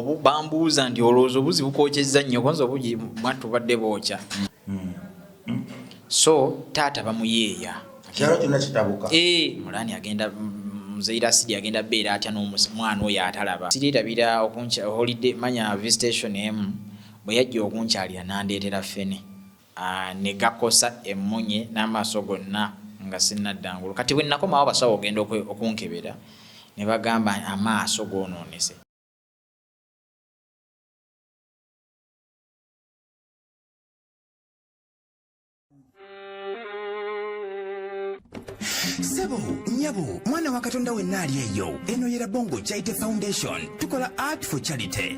Bambuuza nti olowooza obuzi bukwokyezza nnyo konza obugi mwattu badde bookya. So taata bamuyeeya kyalo kyonna kitabuka. Mulani agenda Muzaira Sidi agenda beera atya n'omwana oyo atalaba. Siritabira okuncha holiday manya visitation bwe yajja okunkyalira nandeetera ffene ne gakosa emmunye n'amaaso gonna nga sinnaddangulu. Kati bwe nakomawo abasawo ogenda okunkebera ne bagamba amaaso goonoonese. Sebo, nyabo, mwana wa Katonda wenna ali eyo. Eno yera Bongo Charity Foundation. Tukola art for charity.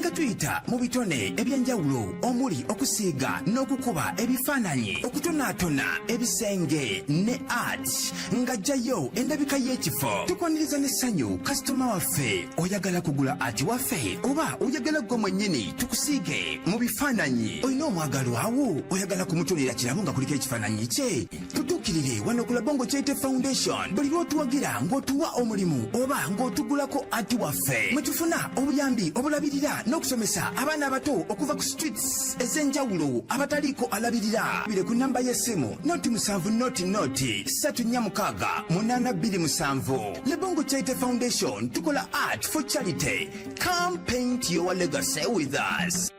Nga tuyita mu bitone ebyenjawulo omuli okusiiga n'okukuba ebifaananyi, okutonaatona ebisenge ne art. Nga jjayo endabika y'ekifo. Tukwaniriza n'essanyu kasitoma waffe oyagala kugula art waffe oba oyagala gwe mwennyini tukusiige mu bifaananyi. Olina omwagalo awo oyagala kumutonera kirabo nga kuliko ekifaananyi kye. Tutuukirire wano ku Bongo Charity Foundation. Buli lw'otuwagira ng'otuwa omulimu oba ng'otugulako ati waffe. Mwe tufuna obuyambi obulabirira n'okusomesa abaana abato okuva ku streets ez'enjawulo abataliiko alabirira. Bire ku nnamba y'essimu noti 7 noti 346 827. Le Bongo Charity Foundation tukola art for charity. Come paint your legacy with us.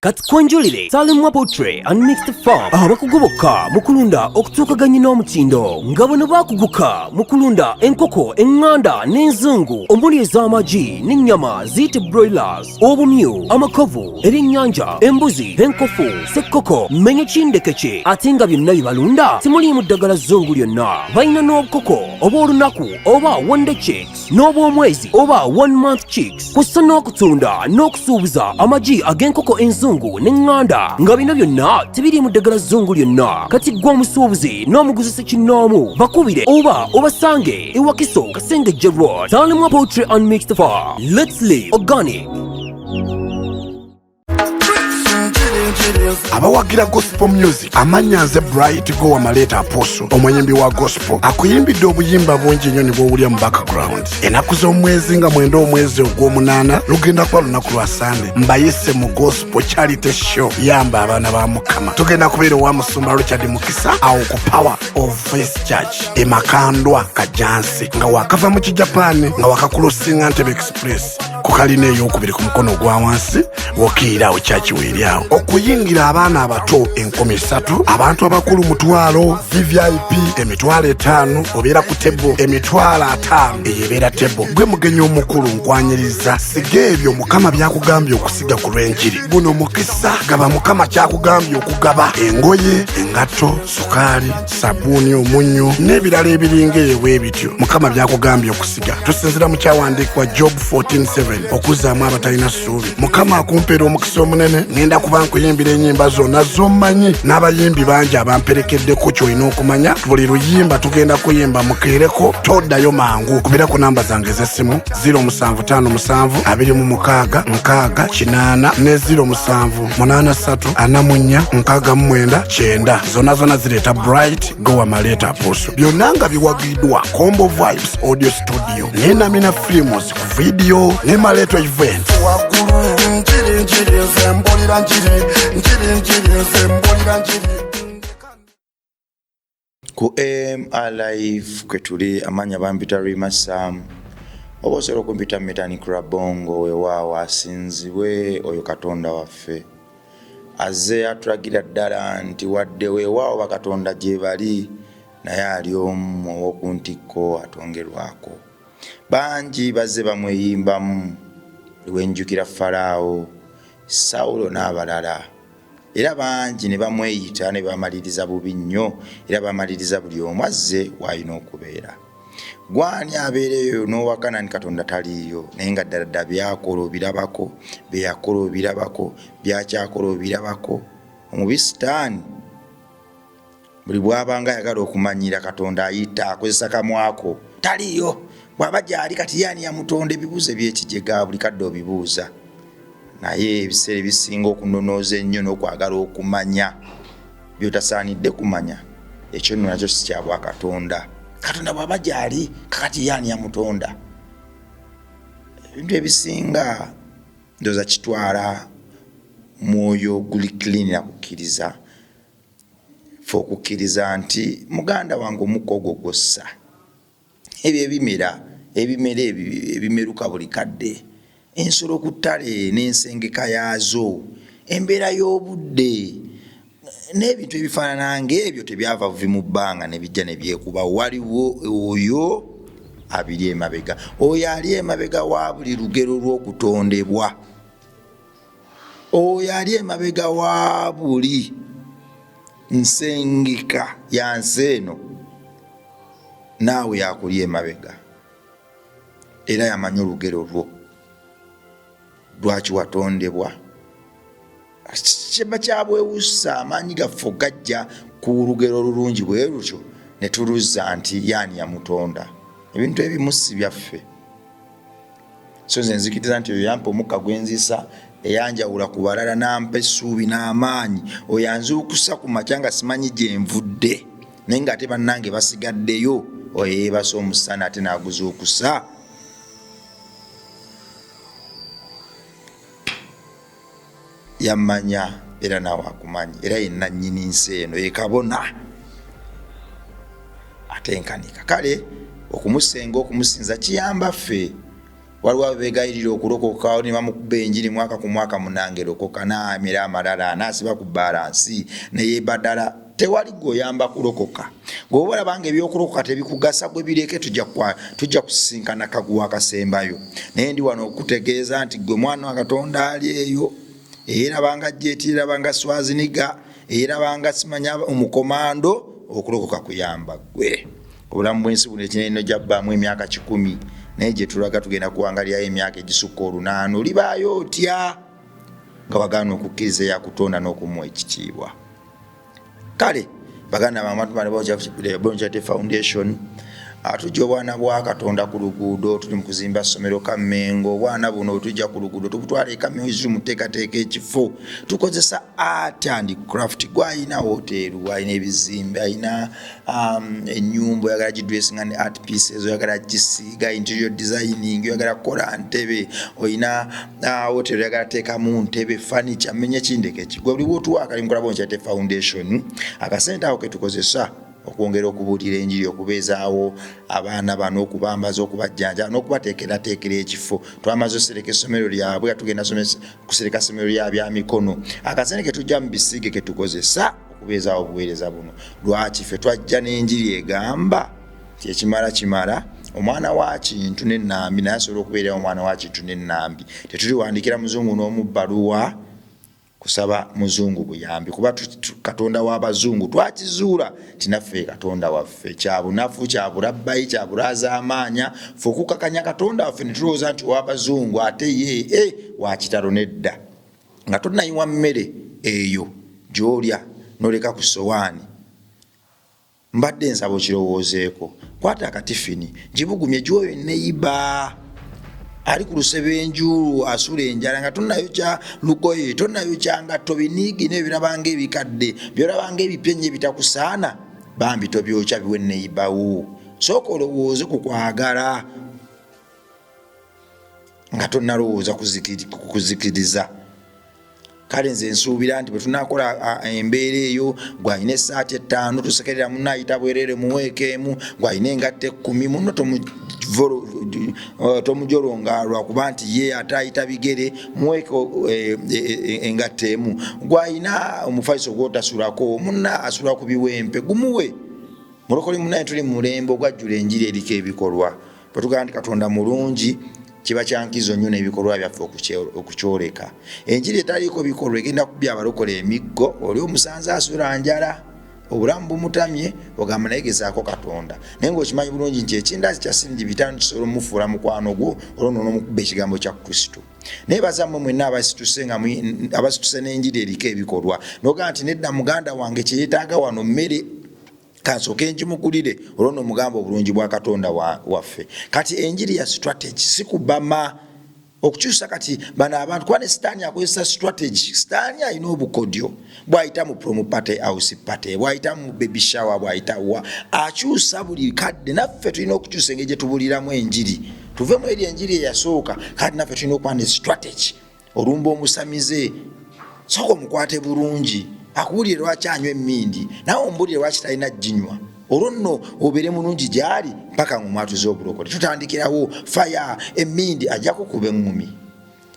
Katkonjulire Salimwa Poultry and Mixed Farm abakugoboka mukulunda okutuukaganya n'omutindo nga bano bakuguka mukulunda enkoko enganda n'enzungu omuli ez'amagi n'ennyama ziyite broilers obumyu amakovu ebyennyanja embuzi enkofu ssekkoko mmenye kindekeke ate nga byonna bibalunda simuliimu ddagala zzungu lyonna balina n'obukoko obw'olunaku oba one day chicks n'obw'omwezi oba 1 month chicks kw'ossa n'okutunda n'okusuubuza amagi ag'enkoko enzungu n'enganda nga bino byonna tebiri mu ddagala zzungu lyonna. Kati gwe omusuubuzi n'omuguzi ssekinnoomu bakubire oba obasange e Wakiso Kasengejje Road. Salimwa Poultry and Mixed Farm. Let's live organic. Abawagira gospel music amanya nze Bright Go Amaleta Apostle omuyimbi wa gospel akuyimbidde obuyimba bungi nnyo ne bw'owulya mu background. Ennaku z'omwezi nga 9 omwezi ogw'omunaana lugenda kuba lunaku lwa Sande mbayise mu gospel charity show yamba abaana ba Mukama. Tugenda kubeera owa Musumba Richard Mukisa awo ku Power of Faith Church e Makandwa Kajansi nga wakava mu Kijapani nga wakakulosinga Ntebe Express ku kalina ey'okubiri ku mukono gwa wansi wokiirawo church weeryawo. Okuyingira abaana abato 3,000 abantu abakulu mutwalo VVIP emitwalo 5 obeera ku tebo emitwalo 5 eyebeera tebo. Gwe mugenyi omukulu nkwanyiriza siga ebyo Mukama byakugambye okusiga ku lw'enjiri. Guno mukisa gaba Mukama kyakugambye okugaba engoye engato sukaali sabuuni omunnyo n'ebirala ebiringa ewe bityo Mukama byakugambye okusiga. Tusinzira mu kyawandiikibwa Job 14:7 okuzzaamu abatalina ssuubi. Mukama akumpeera omukisa omunene ngenda kuba nkuyimbira ennyimba zonna z'omanyi n'abayimbi bangi abamperekeddeko ky'olina okumanya. Buli luyimba tugenda kuyimba mukeereko toddayo mangu. Kubira ku namba zange ez'essimu 075726 ne 07834449 zonna zireeta Bright Go Amaleta Apostle. Byonna nga biwagiddwa Combo Vibes Audio Studio ne Namina Films ku video ne Maleto Event. Ku Alive kwe tuli amanya bampita Rima Sam oba osobola okumpita Metani Bongo weewaawo asinzibwe oyo Katonda waffe azze atulagira ddala nti wadde weewaawo bakatonda gye bali naye ali omu ow'okuntikko atongerwako. Bangi bazze bamweyimbamu lwenjukira Falaawo Sawulo n'abalala era bangi ne bamweyita ne bamaliriza bubi nnyo era bamaliriza buli omu azze w'alina okubeera. Gwani abeereyo n'owakana nti Katonda taliiyo naye nga ddala byakola obirabako byeyakola obirabako byakyakola obirabako. Omubi Sitaani buli bw'abanga ayagala okumanyira Katonda ayita akozesa kamwako taliiyo. Bw'aba gyali kati yaani yamutonda ebibuuzo eby'ekijega buli kadde obibuuza. Naye ebiseera ebisinga okunonooza ennyo n'okwagala okumanya by'otasaanidde kumanya ekyo nno nakyo si kya Bwakatonda. Katonda bw'aba gyali kakati yaani yamutonda. Ebintu ebisinga ndoza kitwala mwoyo guli clean akukkiriza fe okukkiriza nti muganda wange omukogogosa ebyo ebimera ebimeruka buli kadde ensolo ku ttale n'ensengeka yaazo embeera y'obudde n'ebintu ebifaanana ng'ebyo tebyava buvi mu bbanga ne bijja ne byekuba waliwo oyo abiri emabega oyo ali emabega wa buli lugero lw'okutondebwa oyo ali emabega wa buli nsengeka ya nsi eno naawe yakuli emabega era yamanyi olugero lwo lwaki watondebwa kiba kyabwewusa amaanyi gaffe gajja ku lugero olulungi bwe lutyo ne tuluzza nti yaani yamutonda ebintu ebimu si byaffe so nze nzikiriza nti oyo yampa omukka gwenzisa eyanjawula ku balala nampa essuubi n'amaanyi oyo anzuukusa ku makya nga simanyi gye nvudde naye ng'ate bannange basigaddeyo oyo yeebasa omusana ate n'aguzuukusa yammanya era naawe akumanyi era yenna nnyini nsi eno yekabona atenkanika kale okumusenga okumusinza kiyamba ffe waliwo abegayirira okulokoka ne bamukuba enjiri mwaka ku mwaka munange lokoka naamira amalala anaasiba ku balansi neyeebadala tewali gweoyamba kulokoka ng'oba olabanga ebyokulokoka tebikugasa gwe bireke tujja kusisinkana kaguwa akasembayo naye ndi wano okutegeeza nti gwe mwana wa Katonda ali eyo era banga jeetira banga swaziniga era banga simanya omukomando okulokoka kuyamba gwe obulamu bwensi buno ekinene jabbamu emyaka 10 naye gye tulaga tugenda kuwangalyayo emyaka egisukka 8 libaayo otya nga wagaana okukkiriza yakutonda n'okumuwa ekitiibwa kale baganda bamatu Foundation atujja obwana bwa Katonda ku luguudo tuli mu kuzimba ssomero Kamengo obwana buno tujja ku luguudo tubutwala Kamengo muteekateeka ekifo tukozesa art and craft gwayina hotel wayina ebizimbe ayina ennyumba oyagala gidressing and art pieces oyagala gisiiga interior designing oyagala kola ntebe oyina hotel oyagala teekamu ntebe furniture menye kindeke kigwe buli bwotuwa akali mukola Bonchate Foundation akasente ako ketukozesa okwongera okubuulira enjiri okubeezaawo abaana bano okubambaza okubajjanja n'okubateekerateekera ekifo twamaze osereka essomero lyabwe nga tugenda kusereka essomero lyabya mikono akasente ke tujja mu bisiige ke tukozesa okubeezaawo obuweereza buno lwaki ffe twajja n'enjiri egamba ti ekimala omwana wa kintu n'ennambi naye asobola okubeerawo omwana wa kintu n'ennambi tetuliwandiikira muzungu n'omubbaluwa kusaba muzungu buyambi kuba Katonda w'abazungu twakizuula tinaffe Katonda waffe kyabunafu kyabulabbayi kyabulaza amaanya ffe okukakanya Katonda waffe ne tulowooza nti w'abazungu ate ye wakitalo nedda nga tonnayiwa mmere eyo gy'olya n'oleka ku sowaani mbadde nsaba okirowoozeeko kwata akatifini gibugumye gy'oyo neyiba ali ku lusebenju asula enjala nga tonnayo kya lugoye tonnayo kyangatto biniigi n'ebirabanga ebikadde byolabanga ebipyenye bitakusaana bambi tobyokya biwe neyibawo sooka olowooze ku kwagala nga tonnalowooza kuzikiriza kale nze nsuubira nti bwe tunakola embeera eyo gwalina essaati 5 tusekerera munayita bwerere mu weeka emu gwalina engatte 10 muno tomujolonga lwakuba nti ye atayita bigere muweeka engatte emu gwalina omufaliso gwotasulako munna asula ku biwempe gumuwe mulokole munaye tuli mulembe ogwajjula enjiri eriko ebikolwa bwe tugamba nti Katonda mulungi kiba kyankizo nnyo n'ebikolwa byaffe okukyoleka enjiri etaliiko bikolwa egenda kubya abalokole emiggo oli omusanze asula njala obulamu bumutamye ogamba naye gezaako Katonda naye ng'okimanyi bulungi nti ekindazi kya siringi 5 kisobola omufuula mukwano gwo olwo n'omukuba ekigambo kya Kristo naye bazammwe mwenna abasituse n'enjiri eriko ebikolwa n'ogamba nti nedda muganda wange kyeyeetaaga wano mmere kansooke njimugulire olwo n'omugamba obulungi bwa Katonda waffe kati enjiri ya strategy sikubama okukyusa kati bano abantu kwane sitaani akozesa strategy sitaani alina obukodyo bwayita mu promo party house party bwayita mu baby shower bwayita wa akyusa buli kadde naffe tulina okukyusa engeri gye tubuliramu enjiri tuve mu eri enjiri eyasooka kati naffe tulina okuba ne strategy olumba omusamize soko mukwate bulungi akuwulire lwaki anywa emmindi nawe ombulire lwaki talina jinywa olwo nno obeere mulungi gyali mpaka ng'omwatuza obulokole tutandikirawo faya emmindi ajja kukuba eŋŋumi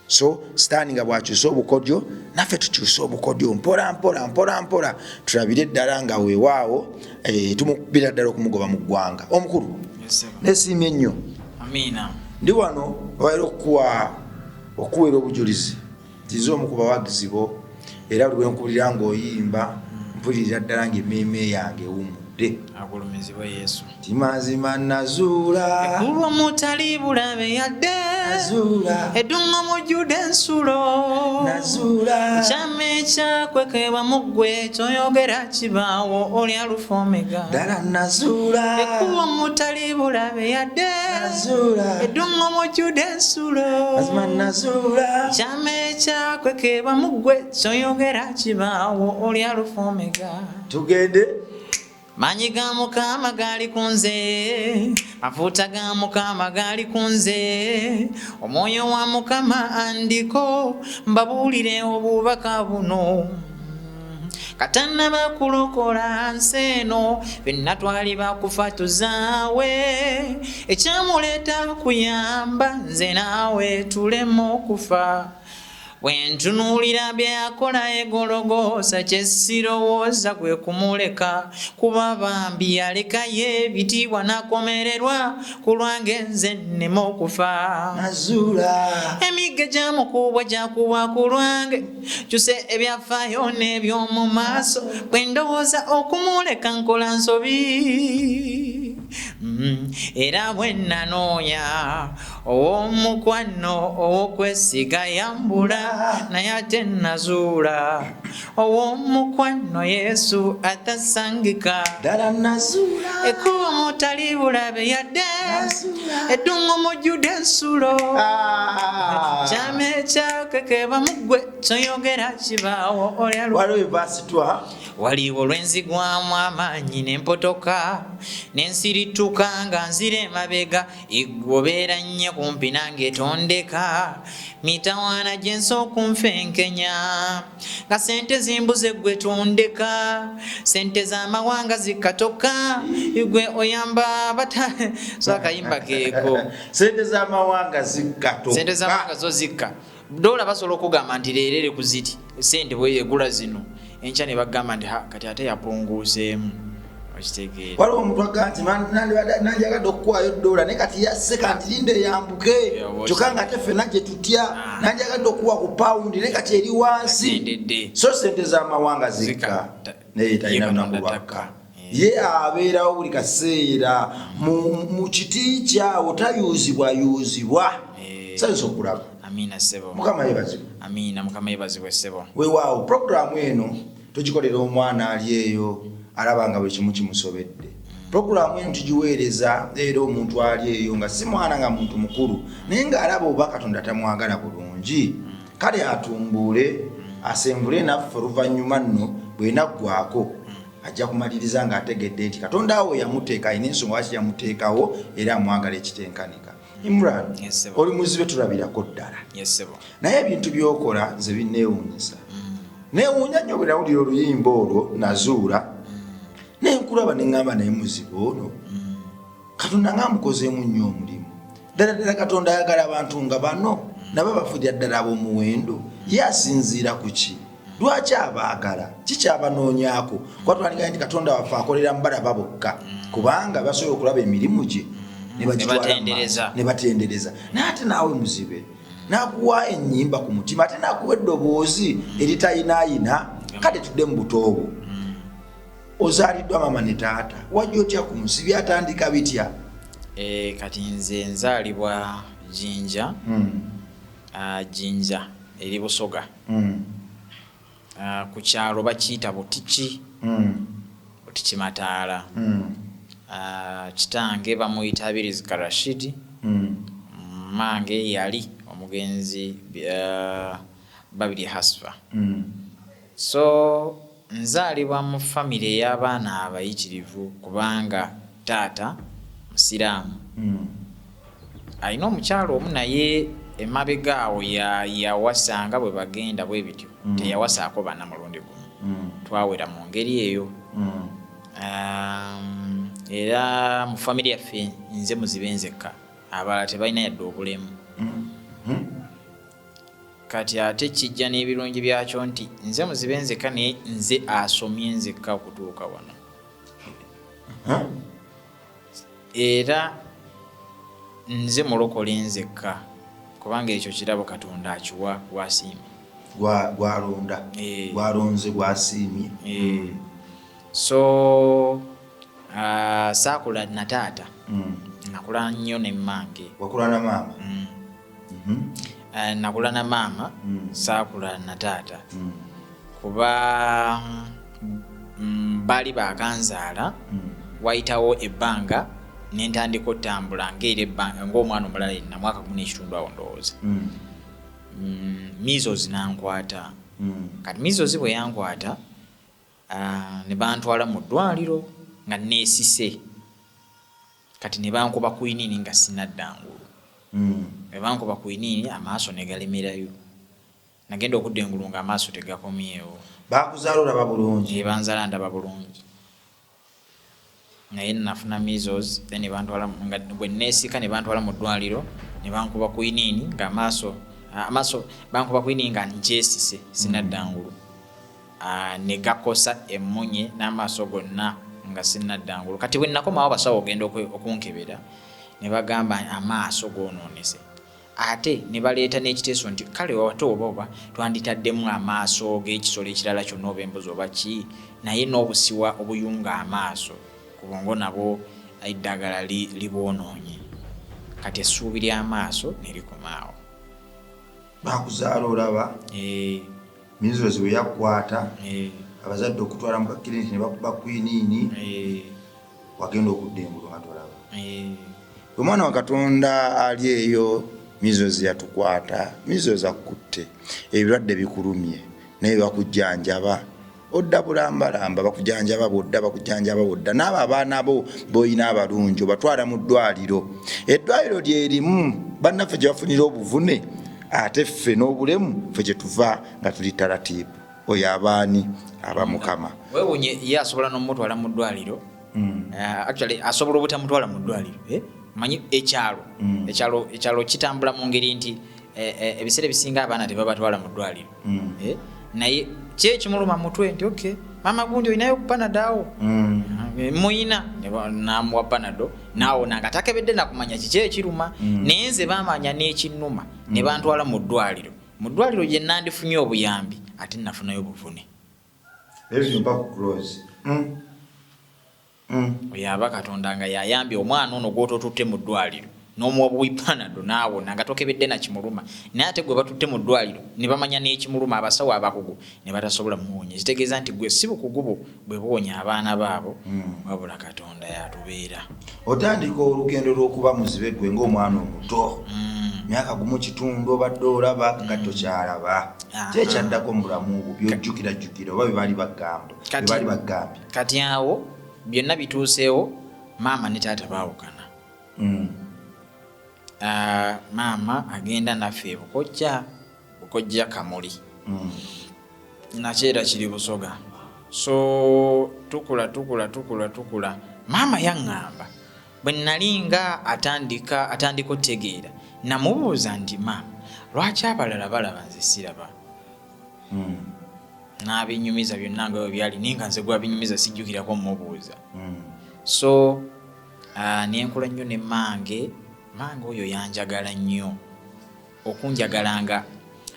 so sitaani nga bw'akyusa obukodyo naffe tukyusa obukodyo mpola tulabire eddala nga weewaawo tumukubira ddala okumugoba mu ggwanga omukulu nesiimye ennyo ndi wano bawaire okukuweera obujulizi ntize omu ku bawagizi bo era buli bwenkubulira ng'oyimba mpulirira ddala ng'emmeeme yange ewummudde agulumizibwe Yesu timazima nazuula ekkubo mutali bulabe yadde nazuula eddungo mujjudde ensulo nazuula ekyama ekyakwekebwa mu ggwe kyoyogera kibaawo oli alufa omega ddala nazuula ekkubo mutali bulabe yadde nazuula eddungo mujjudde ensulo mazima nazuula ekyama ekyakwekebwa mu ggwe kyoyogera kibaawo oli alufa omega tugende Manyi ga Mukama gali ku nze, mafuta ga Mukama gali ku nze, omwoyo wa Mukama andiko, mbabuulire obubaka buno. Katana bakulokola nseno, fenna twali bakufa tuzaawe, ekyamuleeta kuyamba nze naawe tuleme okufa. Wentunuulira byakola egologosa kyesirowooza kwe kumuleka kuba bambi yalekayo ebitiibwa nakomererwa ku lwange nze nneme okufa nazuula emigga gyamukubwa gyakuba ku lwange kyuse ebyafaayo n'eby'omu maaso bwe ndowooza okumuleka nkola nsobi era bwe nanooya ow'omukwano ow'okwesiga yambula naye ate nazuula ow'omukwano Yesu atasangika ddala nazuula ekkubo mutali bulabe yadde eddungo mujjudde ensulo kyama ekyakekebwa mu ggwe kyoyogera kibaawo waliwo ebasitwa waliwo lwenzigwamu amaanyi n'empotoka n'ensirituka nga nzira emabega igwobeera nnyo kumpi nange tondeka mitawaana gye nsookunfenkenya nga sente zimbuze ggwe tondeka sente z'amawanga zikatoka igwe oyamba bata so akayimba keeko sente z'amawanga zikkatoka sente z'amawanga zo zikka dola basobola okugamba nti leerere ku ziti sente bweyegula zino enkya ne bagamba nti kati ate yapunguuseemu okitegeera waliwo omuntu agamba nti nanjagadde okukuwaayo dola naye kati yasse kanti linda eyambuke kyokka nga ate ffenna gye tutya nanjagadde okuwa ku pawundi naye kati eri wansi so sente z'amawanga zikka naye talina nakubakka ye abeerawo buli kaseera mu kiti kyawo tayuuzibwayuuzibwa sayinza okulaba Amina sebo. Mukama yebazibwe. Amina mukama yebazibwe sebo. Weewaawo programu eno tugikolera omwana ali eyo alabanga buli kimu kimusobedde. Programu eno tugiweereza era omuntu ali eyo nga si mwana nga muntu mukulu naye ng'alaba oba Katonda tamwagala bulungi kale atumbule asembule naffe oluvannyuma nno bwenaggwako ajja kumaliriza ng'ategedde nti Katonda awo yamuteeka ayina ensonga lwaki yamuteekawo era amwagala ekitenkanika. Imran, oli muzibe tulabirako ddala. Naye ebintu byokola nze binneewuunyisa. Neewuunya nnyo bwe nawulira oluyimba olwo nazuula nenkulaba ne ŋŋamba naye muzibe ono Katonda ng'amukozeemu nnyo omulimu. Ddala Katonda ayagala abantu nga bano nabo bafulira ddala ab'omuwendo ye asinziira ku ki? Lwaki abaagala? Kikyabanoonyaako? Kuba twaliganya nti Katonda waffe akolera mu balaba bokka kubanga basobola okulaba emirimu gye ne batendereza naye ate naawe muzibe nakuwa ennyimba ku mutima ate nakuwa eddoboozi eritayinaayina kale tudde mu buto obwo ozaaliddwa mama ne taata wajja otya ku nsi byatandika bitya? Kati nze nzaalibwa Jinja Jinja eri Busoga ku kyalo bakiyita Butiki Butiki Mataala kitange bamuyita Abirizika Rashid mange yali omugenzi Babiri Hasfa so nzaalibwa mu famire ey'abaana abayitirivu kubanga taata musiraamu alina omukyalo omu naye emabega awo yawasanga bwe bagenda bwe bityo teyawasaako bana mulundi gumu twawera mu ngeri eyo era mu family yaffe nze muzibe nzekka abalala tebalina yadde obulemu kati ate kijja n'ebirungi byakyo nti nze muzibe nzekka naye nze asomye nzekka okutuuka wano era nze mulokole nzekka kubanga ekyo kirabo Katonda akiwa gwasiimye gwalonda gwalonze gwasiimye so saakula na taata nakula nnyo ne mmange. Wakula na mama? Nakula na mama saakula na taata kuba bali bakanzaala wayitawo ebbanga nentandika otambula ng'omwana omulala yenna mwaka 10 awo ndowooza measles nankwata kati measles bwe yankwata ne bantwala mu ddwaliro nga neesise kati ne bankuba kwinini nga sinaddangulu ne bankuba kwinini amaaso ne galemerayo nagenda okudda engulu nga amaaso tegakomyewo. Bakuzaala olaba bulungi? Banzaala ndaba bulungi naye nafuna measles then ne bantwala nga bwe neesika ne bantwala mu ddwaliro ne bankuba kwinini nga amaaso bankuba kwinini nga nkyesise sinaddangulu ne gakosa emmunye n'amaaso gonna nga sinaddangulu. Kati bwe nakomawo abasawo ogenda okunkebera ne bagamba amaaso goonoonese ate ne baleeta n'ekiteeso nti kale wate oba twanditaddemu amaaso g'ekisolo ekirala kyonna oba embuzi oba ki naye n'obusiwa obuyunga amaaso ku bongo nabo eddagala liboonoonye kati essuubi ly'amaaso ne likomaawo. Bakuzaala olaba measles bwe yakkwata abazadde okutwala mu kakiriniki ne bakuba kwiniini wagenda okudda engulu nga tolaba. Omwana wa Katonda ali eyo measles yatukwata, measles akutte, ebirwadde bikulumye naye bakujjanjaba odda bulambalamba bakujjanjaba bodda n'abo abaana bo boyina abalungi obatwala mu ddwaliro. Eddwaliro lyerimu bannaffe gye bafunira obuvune ate ffe n'obulemu ffe gye tuva nga tuli taratibu oyo abaani abamukama. Weewunye ye asobola n'omutwala mu ddwaliro actually asobola obutamutwala mu ddwaliro manyi ekyalo kitambula mu ngeri nti ebiseera ebisinga abaana tebabatwala mu ddwaliro naye kyekimuluma mutwe nti okay mama gundi olinayo panadaawo muyina namuwa panado naawona nga takebedde nakumanya kiki ekiruma naye nze bamanya n'ekinnuma ne bantwala mu ddwaliro gye nandifunye obuyambi ate nafunayo obuvune. Oyo aba Katonda nga yayambye omwana ono gw'ototutte mu ddwaliro n'omuwa buwipanado naawona nga tokebedde na kimuluma naye ate gwe batutte mu ddwaliro ne bamanya n'ekimuluma abasawo abakugu ne batasobola muwonya. Kitegeeza nti gwe si bukugu bwe buwonya abaana baabo wabula Katonda yatubeera. Otandika olugendo lw'okuba muzibe gwe ng'omwana omuto myaka gumu kitundu obadde olaba kati tokyalaba kyekyaddako mu bulamu obwo byojjukirajjukira oba bye baali bagambye. Kati awo byonna bituuseewo maama ne taata baawukana. Maama agenda naffe bukojja Kamuli nakyera kiri Busoga. So tukula maama yaŋŋamba bwe nali nga atandika otegeera namubuuza nti maama lwaki abalala balaba nze siraba? N'abinyumiza byonna nga byali ninga nze gwabinyumiza sijjukirako mubuuza. So nenkula nnyo ne mange oyo yanjagala nnyo okunjagalanga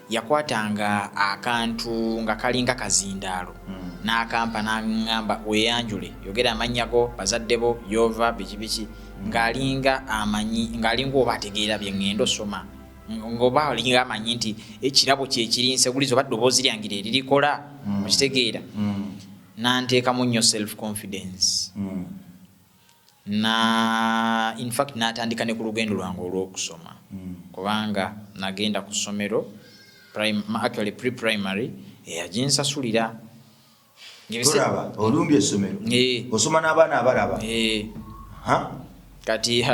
yakwatanga akantu nga kalinga kazindaalo n'akampa n'aŋŋamba weyanjule yogera amannya go bazadde bo yova biki ng'alinga oba ategeera bye ŋŋenda osoma ng'oba alinga amanyi nti ekirabo kyekirinse bulizo oba ddoboozi lyange eririkola okitegeera n'anteekamu nnyo self confidence na in fact natandika ne ku lugendo lwange olw'okusoma kubanga nagenda ku ssomero actually pre-primary yaginsasulira. Olumbi essomero osoma n'abaana abalaba kati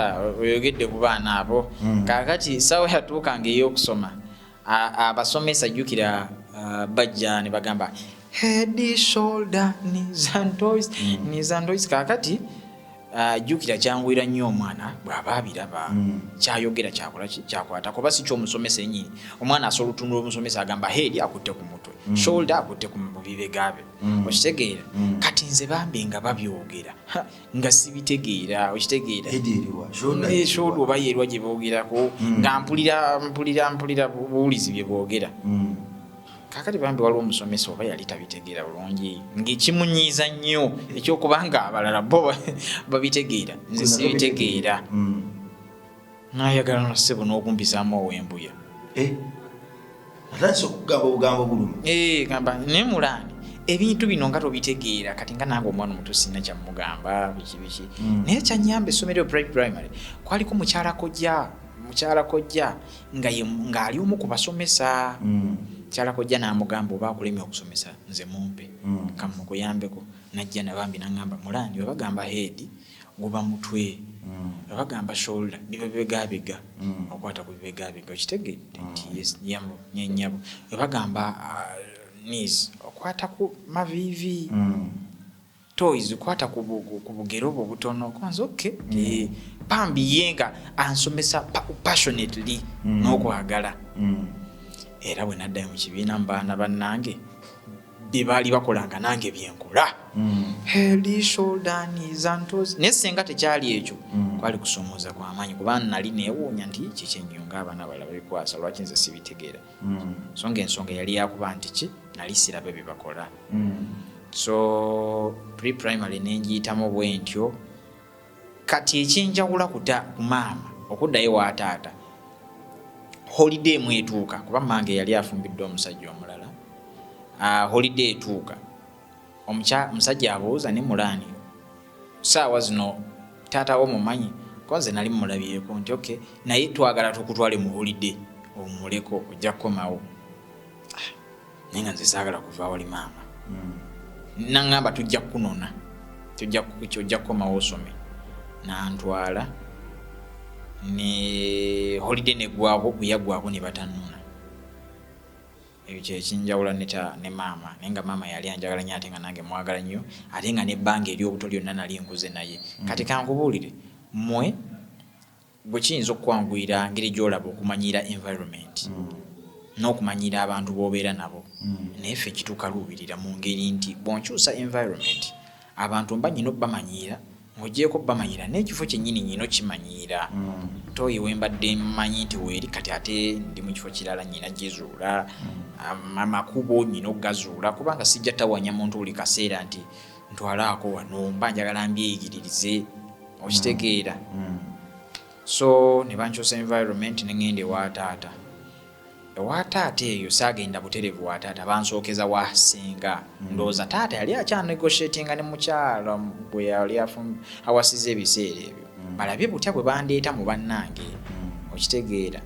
oyogedde ku baana abo kakati sawa yatuukanga ey'okusoma abasomesa jjukira bajja ne bagamba head shoulder knees and toes kakati jjukira kyangwira nnyo omwana bw'aba abiraba kyayogera kyakola kyakwata kuba si ky'omusomesa ennyini omwana asobola otunula omusomesa agamba head akutte ku mutwe shoulder akutte ku bibegaabe okitegeera kati nze bambi nga babyogera nga sibitegeera okitegeera shoulder oba yerwa gye boogerako nga mpulira buwulizi bye boogera kakati bambi waliwo omusomesa oba yali tabitegeera bulungi ng'ekimunyiiza nnyo ekyokubanga abalala bo babitegeera nze sibitegeera nayagala nosebo n'okumpizaamu ow'embuya atandise okugamba obugambo bulumu gamba naye mulaani ebintu bino nga tobitegeera kati nga nange omwana omuto sina kyamugamba biki naye kyanyamba essomero primary kwaliko mukyala kojja ng'ali omu ku basomesa mukyala kojja n'amugamba oba akulemye okusomesa nze mumpe kamukuyambeko najja nabambi n'angamba mulandi webagamba head guba mutwe webagamba shoulder biba bibegabega okwata ku bibegabega okitegedde nti yes nyambo nyenyabo webagamba knees okwata ku mavivi toys okwata ku bugero obwo butono kwanza okay pambi yenga ansomesa passionately n'okwagala era bwe naddayo mu kibiina mu baana bannange bye baali bakolanga nange byenkola head shoulder knees and toes naye senga tekyali ekyo kwali kusomooza kw'amaanyi kubanga nali neewuunya nti kiki ennyo ng'abaana balaba bikwasa lwaki nze sibitegeera so ng'ensonga yali yakuba nti ki nali sirabe bye bakola so pre-primary nenjiyitamu bwe ntyo kati ekyenjawula ku maama okuddayo wa taata holiday mwetuuka kuba mange yali afumbidde omusajja omulala holiday etuuka omusajja abuuza ne mulani saawa zino taata wo mumanyi konze nali mulabyeko nti okay naye twagala tukutwale mu holiday omuleko ojja kukomawo naye nga nze saagala kuva wali maama nangamba tujja kunona ojja kukomawo osome nantwala ne holiday negwako buyagwako ne batanuna ebyo kyekinjawula ne maama naye nga maama yali anjagala nnyo ate nga nange mwagala nnyo ate nga nebbanga eryobuto lyonna nali nkuze naye kati kankubuulire mmwe bwe kiyinza okukwanguyira ngeri gyolaba okumanyira environment n'okumanyira abantu b'obeera nabo naye ffe kitukaluubirira mu ngeri nti bwonkyusa environment abantu mba nyina obbamanyira ng'ogyeko bamanyira n'ekifo kyennyini nyina kimanyiira toyi wembadde mmanyi nti weeri kati ate ndi mu kifo kirala nyina gizuula amakubo nyina okugazuula kubanga sijja tawanya muntu buli kaseera nti ntwalaako wano mba njagala mbyeyigiririze okitegeera so ne bankyusa environment ne ŋŋenda ewa taata eyo saagenda buterevu wa taata bansookeza wa ssenga ndowooza taata yali akyanegotiatinga ne mukyala bwe yali awasiza ebiseera ebyo balabye butya bwe bandeeta mu bannange okitegeera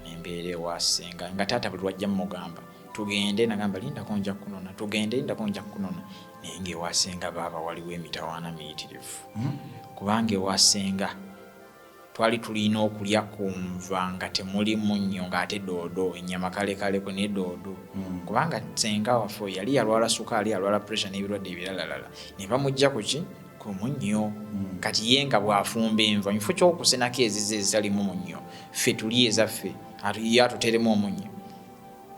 nembeera ewa ssenga nga taata buli lwajja mugamba tugende nagamba lindako nja kunona tugende lindako nja kunona naye ngaewa ssenga baaba waliwo emitawaana miyitirivu kubanga ewa ssenga twali tulina okulya kunva nga temuli munnyo ng'ate doodo ennyama kalekaleko ne doodo kubanga ssenga waffe yali yalwala sukaali yalwala pressure n'ebirwadde ebiralalala ne bamugja ku munnyo kati ye nga bw'afumba enva mu kifo ky'okusenako ezize ezitalimu munnyo ffe tuli ezaffe ye atuteremu omunnyo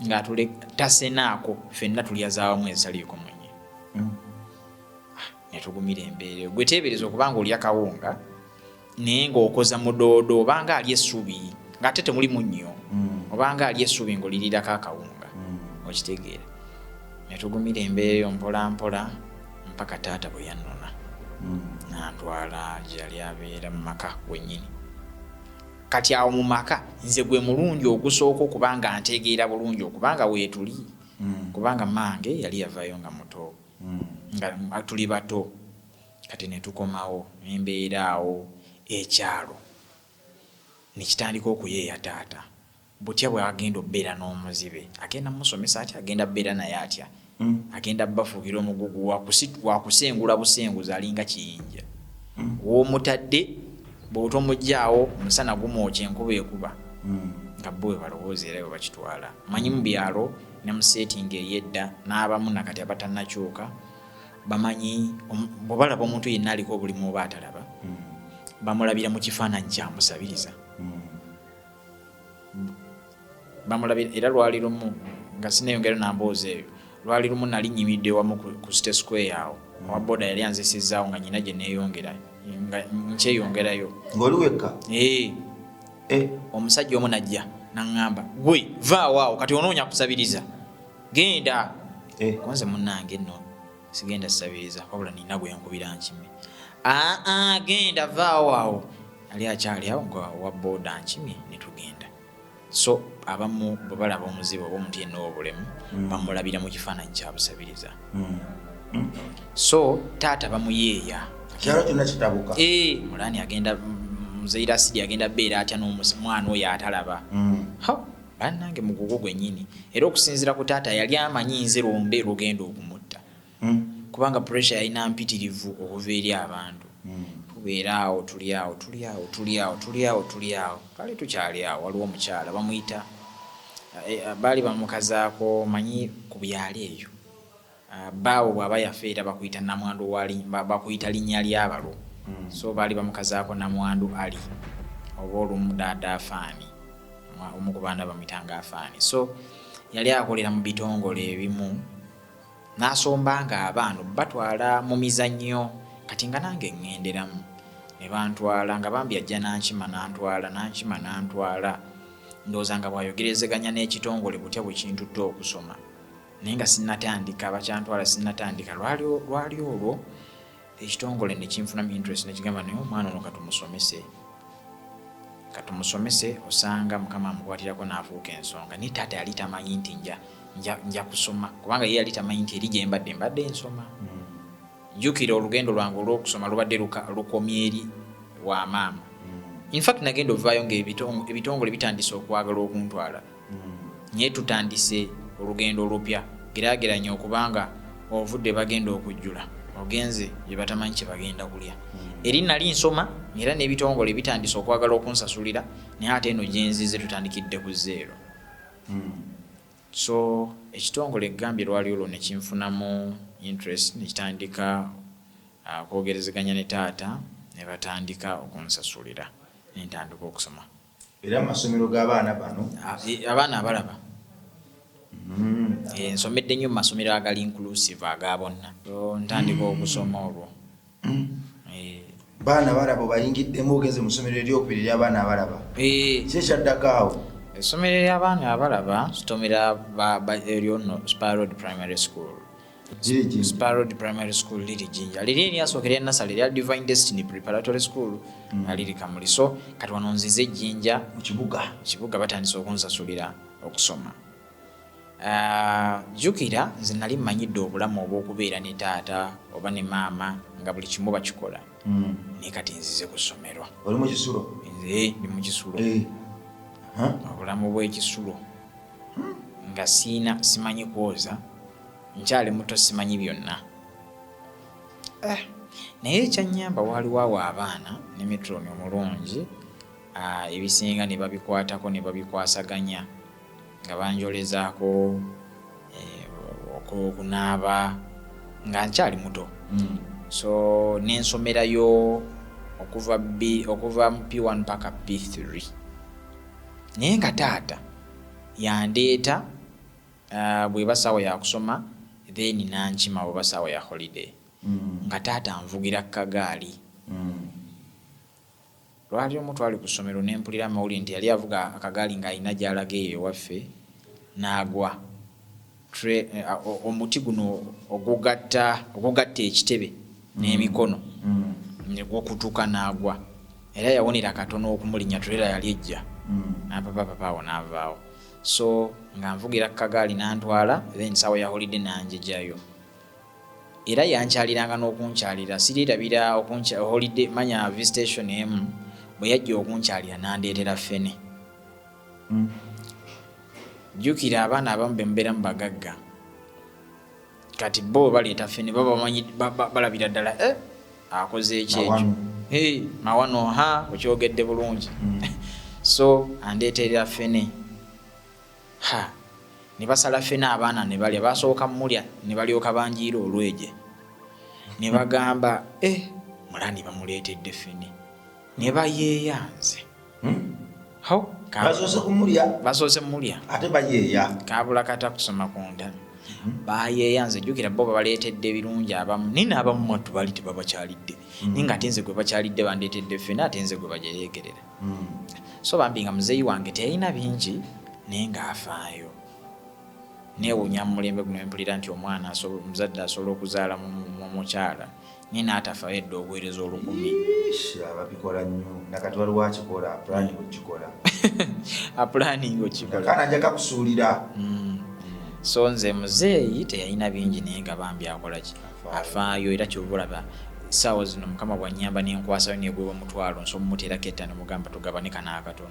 ng'atasenaako ffenna tulya zaawamu ezitaliiko munnyo ne tugumira embeera gwe teebereza okubanga olya kawunga naye ng'okoza mu doodo obanga ali essubi ng'ate temuli munnyo obanga ali essubi ng'olirirako akawunga okitegeera ne tugumira embeera eyo mpola mpola mpaka taata bwe yannona nantwala gye yali abeera mu maka wennyini kati awo mu maka nze gwe mulungi ogusooka okubanga ntegeera bulungi okubanga weetuli kubanga mange yali yavaayo nga muto nga tuli bato kati ne tukomawo embeera awo ekyalo nekitandika okuyeeya taata butya bwagenda obbeera n'omuzibe agenda musomesa atya agenda bbeera naye atya agenda bafuukira omugugu wakusengula busenguzi alinga kiyinja w'omutadde bw'otomuggyaawo omusana gumwokya enkuba ekuba nga bwe balowooza era bwe bakitwala. Manyi mu byalo ne mu setting ey'edda n'abamu nakati abatannakyuka bamanyi bwe balaba omuntu yenna aliko obulimu oba atalaba bamulabira mu kifaananyi kyamusabiriza. Bamulabira era lwali lumu nga sineyongera nambooza ebyo, lwali lumu nali nnyimidde wamu ku City Square awo owa boda yali anzisizaawo nga nyina gye neeyongera nga nkyeyongerayo ng'oli wekka. Omusajja omu najja naŋŋamba gwe vaawo awo kati onoonya kusabiriza genda. Kwanze munnange nno sigenda kusabiriza wabula nina gwe nkubira nkime. Genda vaawo awo. Yali akyali awo nga wa boda nkimye ne tugenda. So abamu bwe balaba omuzibu oba omuntu yenna ow'obulemu bamulabira mu kifaananyi kya busabiriza. So taata bamuyeeya kyalo kyonna kitabuka. Mulani agenda muzaira asidi agenda beera atya n'omwana oyo atalaba. Bannange mugugu gwennyini era okusinziira ku taata yali amanyi nze lombe lugenda okumutta kubanga pressure yalina mpitirivu okuva eri abantu. Tubeera awo tuli awo kale tukyali awo. Waliwo omukyala bamuyita baali bamukazaako manyi ku byalo eyo baawo bw'aba yafeera bakuyita namwandu bakuyita linnya ly'abalo. So baali bamukazaako namwandu ali oba olumu daada afaani omu ku baana bamuyitanga afaani. So yali akolera mu bitongole ebimu n'asombanga abaana batwala mu mizannyo kati nga nange ŋŋenderamu ne bantwala nga bambi ajja nankima nantwala ndowooza nga bwayogerezeganya n'ekitongole butya bwe kintutte okusoma naye nga sinnatandika bakyantwala sinnatandika. Lwali olwo ekitongole ne kinfunamu interest ne kigamba naye omwana ono katumusomese osanga mukama amukwatirako n'afuuka ensonga. Naye taata yali tamanyi nti nja kusoma kubanga ye yali tamanyi nti eri gye mbadde ensoma. Jjukira olugendo lwange olw'okusoma lubadde lukomye eri wa maama. In fact nagenda ovaayo ng'ebitongole bitandise okwagala okuntwala. Naye tutandise olugendo olupya geraageranya okubanga ovudde bagenda okujjula ogenze gye batamanyi kye bagenda kulya. Eri nali nsoma era n'ebitongole bitandise okwagala okunsasulira naye ate eno gye nzize tutandikidde ku zeero. So ekitongole egambye lwali olwo ne kinfunamu interest ne kitandika kwogerezeganya ne taata ne batandika okunsasulira ne ntandika okusoma. Era amasomero g'abaana bano abaana abalaba nsomedde nnyo mu masomero agali inclusive aga bonna. So ntandika okusoma olwo. Baana balaba bayingiddemu ogenze mu ssomero eryokubiri ery'abaana abalaba. Kyekyaddako awo essomero ery'abaana abalaba sitomera eryo nno Spar Road Primary School. Spar Road Primary School liri Jinja. Liri eryasookera ennasale erya Divine Destiny Preparatory School liri Kamuli. So kati wano nzize Jinja mu kibuga batandise okunsasulira okusoma. Jjukira nze nali mmanyidde obulamu obw'okubeera ne taata oba ne maama nga buli kimu bakikola. Naye kati nzize ku ssomero. Oli mu kisulo? Nze ndi mu kisulo. Obulamu bw'ekisulo nga simanyi kwoza nkyali muto simanyi byonna. Naye ekyannyamba waaliwo awo abaana ne metroni omulungi ebisinga ne babikwatako ne babikwasaganya nga banjolezaako okunaaba nga nkyali muto. So nensomerayo okuva mu P1 paka P3 naye nga taata yandeeta bweba saawa yakusoma then nankima bweba saawa ya holiday nga taata anvugira kagaali. Lwali omu twali ku ssomero ne mpulira amawulire nti yali avuga akagaali ng'alina gy'alaga eyo ewaffe n'agwa. Omuti guno ogugatta ekitebe n'emikono ne gukutuka n'agwa era yawonera katono okumulinnya tulera yali ejja papa awo n'avaawo. So nga nvugira kagaali n'antwala then saawa ya holiday nanjejayo era yankyaliranga n'okunkyalira sirirabira holiday manya visitation emu bwe yajja okunkyalira nandeetera ffene. Jjukira abaana abamu be mubeera mu bagagga kati bo baleeta ffene baba bamanyi balabira ddala akoze ekyejo mawano okyogedde bulungi so andeeterera ffene ne basala ffene abaana ne balya basooka mulya ne balyoka banjiira olweje ne bagamba mulani bamuleetedde ffene ne bayeeyanze basoose kumulya ate bayeeya kabula kata kusoma ku nda bayeeyanze jjukira bo babaleetedde ebirungi abamu nina abamu mwattu bali tebabakyalidde ninga ate nze gwe bakyalidde bandeetedde ffene ate nze gwe bajereegerera so bambi nga muzeeyi wange teyalina bingi naye ng'afaayo neewuunya mu mulembe guno empulira nti omwana omuzadde asobola okuzaala mu mukyala nina atafaayo edda obuweereza 10 ababikola nnyo nakati waliwo akikola apulaninga okikola apulaninga okikola kana njaga kusuulira so nze muzeeyi teyalina bingi naye nga bambi akola ki afaayo era kyobulaba essaawa zino mukama bwanyamba nenkwasayo negwewa omutwalo nsobola muteerako etta nemugamba tugabane kana akatono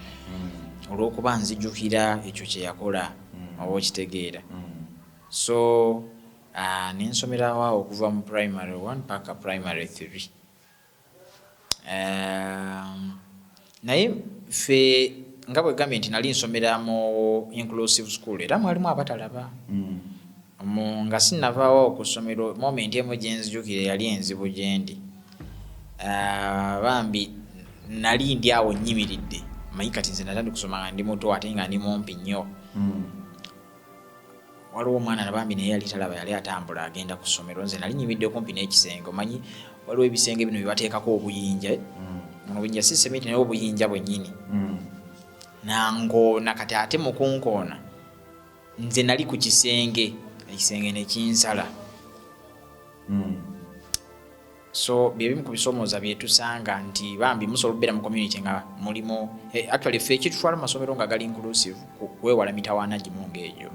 olw'okuba nzijjukira ekyo kye yakola oba okitegeera so nensomerawo okuva mu primary 1 paka primary 3 naye ffe nga bwe gambye nti nali nsomera mu inclusive school era mwalimu abatalaba nga sinnavaawo ku ssomero moment emu gyenzijukira yali enzibu gyendi bambi nali ndi awo nnyimiridde manyi kati nze natandi kusoma nga ndi muto ate nga ndi mumpi nnyo waliwo omwana nabambi naye yali talaba yali atambula agenda ku ssomero nze nali nyimidde kumpi n'ekisenge omanyi waliwo ebisenge bino byebateekako obuyinja obuyinja si sementi naye obuyinja bwennyini nangoona kati ate mukunkoona nze nali ku kisenge ekisenge nekinsala so byebimu ku bisomooza byetusanga nti bambi musobola okubeera mu community nga mulimu actually ffe ekitutwala mu masomero nga gali inclusive kwewala mitawaana gimu ng'egyo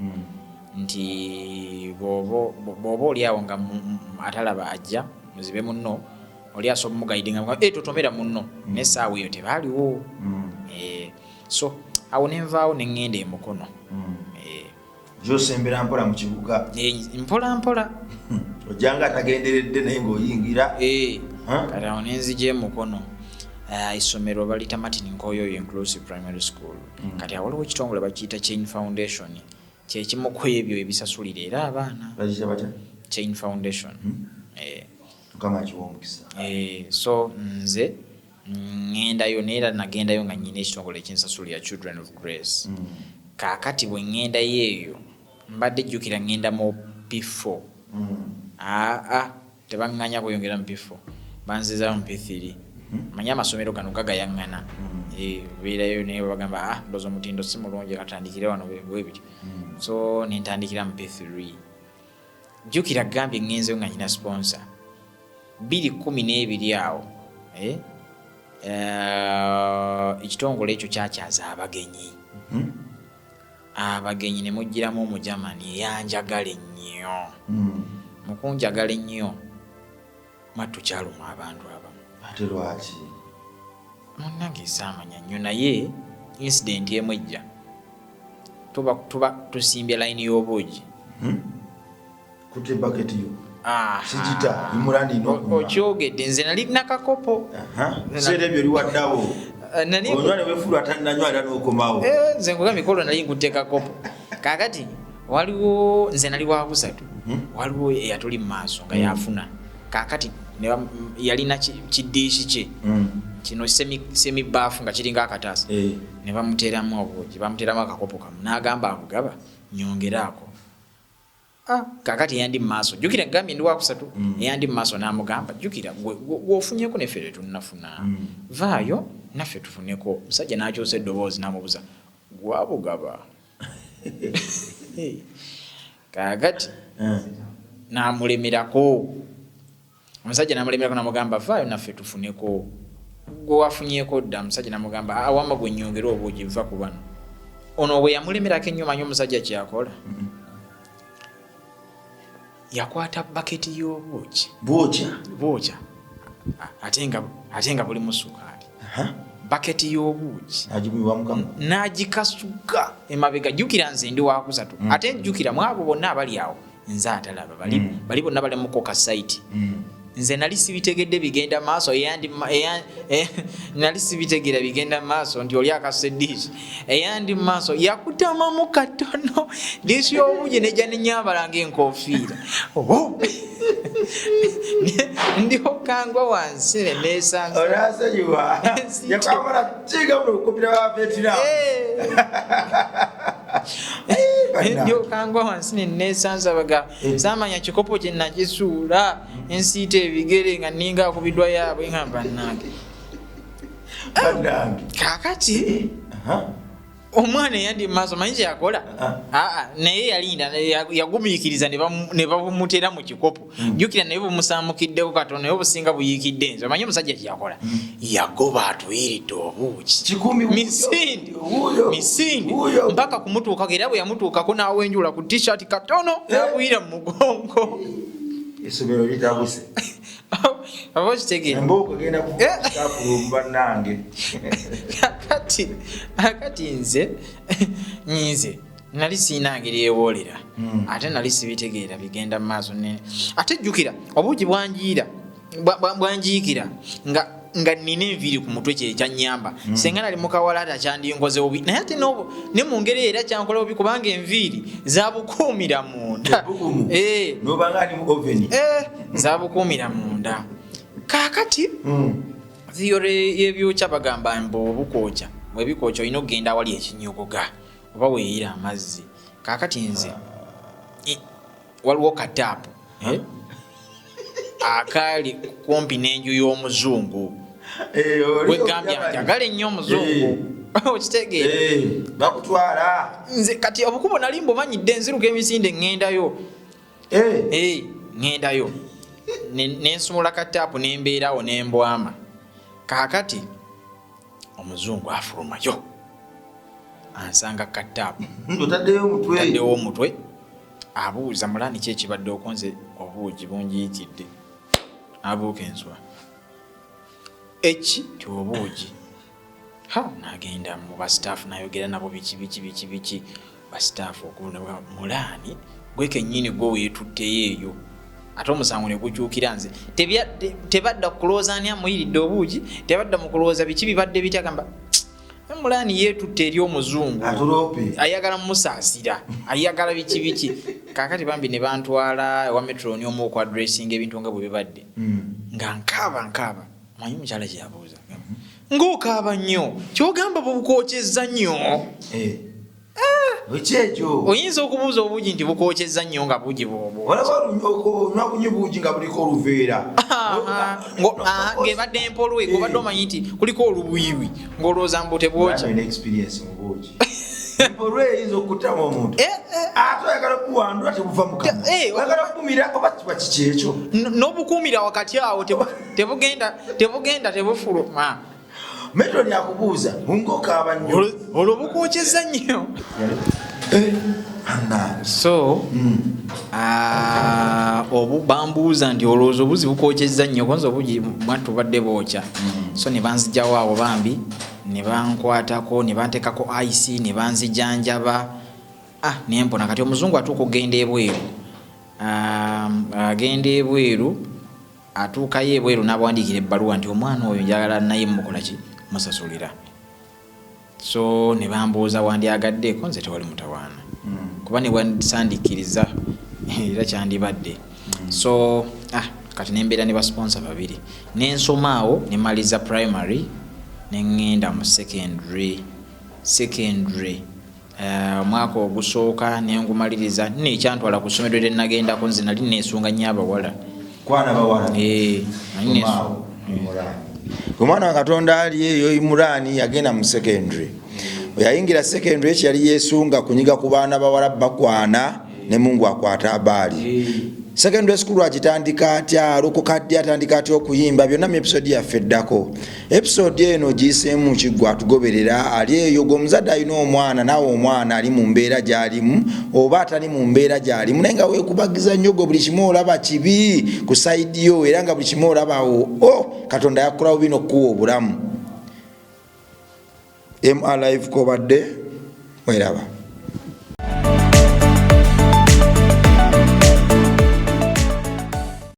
nti bw'oba oli awo nga atalaba ajja muzibe munno oli asobola omugayidde nga totomera munno n'essaawa eyo tebaaliwo so awo nenvaawo neŋŋenda emukono gyosembera mpola mu kibuga mpola ojjanga atagenderedde naye ng'oyingira kati awo nenzija emukono essomero balita Martin Nkoyoyo Inclusive Primary School kati awo waliwo ekitongole bakiyita Chain Foundation kyekimu ku ebyo ebisasulira era abaana Chain Foundation so nze ŋŋendayo neera nagendayo nga nnyina ekitongole ekyensasulira Children of Grace kaakati bwe ŋŋendayo eyo mbadde jjukira ŋŋenda mu P4 tebaŋŋanya kweyongera mu P4 banziza mu P3 manyi amasomero gano gagayaŋŋana beerayo naye bagamba ndooza omutindo si mulungi katandikire wano bwe bityo so nentandikira mu P3 jjukira gambye ŋŋenzeyo nga nyina sponsor 2012 awo ekitongole ekyo kyakyaza abagenyi ne mujjiramu omujamani eyanjagala ennyo mukunjagala ennyo mwattu kyaluma abantu abamu ate lwaki munnange esaamanya nnyo naye incident emu ejja tuba tusimbye layini y'obuugi kutte baketi yo sigita imulandi okyogedde nze nali nakakopo seera ebyo liwaddawo onywa ne weefulwa atannanywa era n'okomawo nze nkuga mikolo nali nkutte kakopo kaakati waliwo nze nali wakusatu waliwo eyatuli mu maaso nga yafuna kaakati yalina kidiishi kye kino semibaafu nga kiringa akataasa ne bamuteeramu obuugi bamuteeramu akakopo kamu n'agamba akugaba nyongeraako kaakati eyandi mu maaso jjukira gambye ndi wakusatu eyandi mu maaso n'amugamba jjukira gweofunyeko neffe tetunnafuna vaayo naffe tufuneko musajja n'akyosa eddoboozi n'amubuza gwabugaba kaakati n'amulemerako omusajja n'amulemerako n'amugamba vaayo naffe tufuneko gwewafunyeko dda musajja n'amugamba awamba gwe nnyongera obuugi va ku bano ono bwe yamulemerako ennyo manyi omusajja kyakola yakwata baketi y'obuugi bwokya ate nga buli musukaali baketi y'obuugi n'agikasuka emabega jjukira nze ndi wakusatu ate jjukira mwabo bonna abali awo nze atalaba bali bonna bali mukoka site nze nali sibitegedde bigenda maaso nali sibitegera bigenda maaso nti oli akase dish eyandi maaso yakutamamu katono dish y'obuugi nejja nenyambala ng'enkofiira ndiokangwa wansi nenesanga orasonyiwa yakwamala kiga muno okukopera wa Vietnam ndiokangwa wansi nenesanza baga samanya kikopo kye nakisuula ensiita ebigere nga ninga akubiddwa yaabwe ngamba nange kakati omwana eyandi maaso manyi kyeyakola naye yalinda yagumiikiriza ne bamutera mu kikopo jjukira naye bumusamukiddeko katono naye obusinga buyiikidde nze omanyi omusajja kyeyakola yagoba atuyiridde obuuki misindi mpaka kumutuukako era bwe yamutuukako n'awenjula ku t-shirt katono n'abuyira mu mugongo essomero litabuse aba kitegeera emboko genda kukulu bannange akati nze nali siina ngeri yewoolera ate nali sibitegeera bigenda mu maaso ate jjukira obuugi bwanjiikira nga nina enviiri ku mutwe kyekyanyamba senga nali mukawalaata kyandinkoze obi naye ate ne mu ngeri era kyankola obi kubanga enviiri zabukuumira munda zabukuumira munda kakati theory y'ebyokya bagamba mbu obukookya bwebikookya olina okugenda awali ekinyogoga oba weeyira amazzi kakati nze waliwo kataapu akali kumpi n'enju y'omuzungu wegambya njagala ennyo omuzungu okitegeera bakutwala nze kati obukubo nali mbumanyidde nziruka emisinde ŋŋendayo nensumula kataapu nembeerawo nembwama kakati omuzungu afulumayo ansanga kataapu otaddewo omutwe abuuza mulani ki ekibadde okonze obuugi bunjiyitidde abuuka enswa eki ti obuugi nagenda mu basitaafu nayogera nabo biki basitaafu okubona mulani gwe kennyini gwe weetutteyo eyo ate omusango ne gukyukira nze tebadda kukulooza ani amuyiridde obuugi tebadda mu kulooza biki bibadde bityagamba mulani yeetutte eri omuzungu ayagala mumusaasira ayagala biki kakati bambi ne bantwala ewa metroni omu oku addressing ebintu nga bwe bibadde nga nkaaba manyi mukyala kyabuuza ng'okaaba nnyo kyogamba bwebukookyezza nnyo ekyejo oyinza okubuuza obuugi nti bukookyezza nnyo nga buugi bwonywa kunywa buugi nga buliko oluveera ng'ebadde empolwe ng'obadde omanyi nti kuliko olubuyiwi ng'olowooza mbu tebwokya empolwe eyinza okutamu omuntu ate oyagala okuwandula tebuva mukama oyagala okukumira oba kiba kiki ekyo n'obukuumira wakati awo tebugenda tebufuluma Metroni akubuuza ng'okaaba nnyo olwo bukookyezza nnyo so bambuuza nti olowooza obuzi bukookyezza nnyo konza obugi mwattu badde bookya so ne banzigyawo abo bambi ne bankwatako ne banteekako ice ne banzijanjaba nempona kati omuzungu atuuka okugenda ebweru agenda ebweru atuukayo ebweru n'abawandiikira ebbaluwa nti omwana oyo njagala naye mukolaki musasulira so ne bambuuza wandyagaddeeko nze tewali mutawaana kuba ne wandisandiikiriza era kyandibadde so kati nembeera ne basponsa babiri nensomaawo nemaliza primary neŋŋenda mu secondary omwaka ogusooka nengumaliriza nekyantwala ku ssomero lyennagendako nze nali neesunga nnyo abawala omwana wa Katonda ali eyo Imurani yagenda mu secondary yayingira secondary ekyali yeesunga kunyiga ku baana bawala bakwana ne Mungu akwata abaali secondary school agitandika atya alokokadde atandika atya okuyimba byonna mu episode yaffe eddako episode eno giseemu kiggwa tugoberera ali eyo g'omuzadde alina omwana naawe omwana ali mu mbeera gy'alimu oba atali mu mbeera gy'alimu naye nga weekubagiza nnyo gwe buli kimu olaba kibi ku sayidi yo era nga buli kimu olabawo Katonda yakolawo bino okuwa obulamu MR Live kobadde weraba